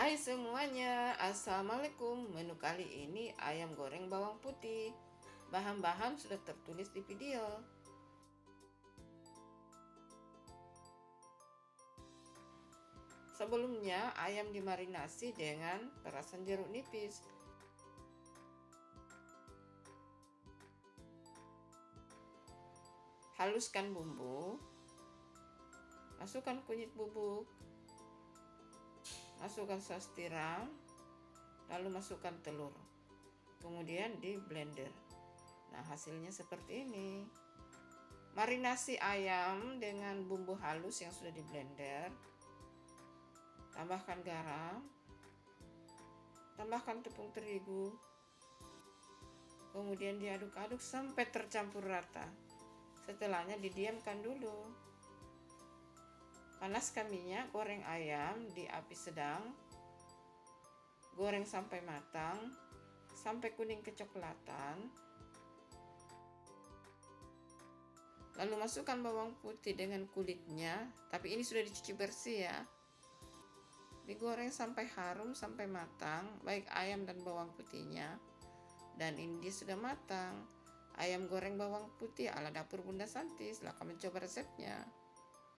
Hai semuanya, assalamualaikum. Menu kali ini ayam goreng bawang putih. Bahan-bahan sudah tertulis di video. Sebelumnya ayam dimarinasi dengan perasan jeruk nipis. Haluskan bumbu. Masukkan kunyit bubuk. Masukkan saus tiram. Lalu masukkan telur. Kemudian di blender. Nah, hasilnya seperti ini. Marinasi ayam dengan bumbu halus yang sudah di blender. Tambahkan garam. Tambahkan tepung terigu. Kemudian diaduk-aduk sampai tercampur rata. Setelahnya didiamkan dulu. Panaskan minyak, goreng ayam di api sedang. Goreng sampai matang, sampai kuning kecoklatan. Lalu masukkan bawang putih dengan kulitnya, tapi ini sudah dicuci bersih ya. Digoreng sampai harum, sampai matang, baik ayam dan bawang putihnya. Dan ini dia sudah matang. Ayam goreng bawang putih ala dapur Bunda Santi. Silahkan mencoba resepnya.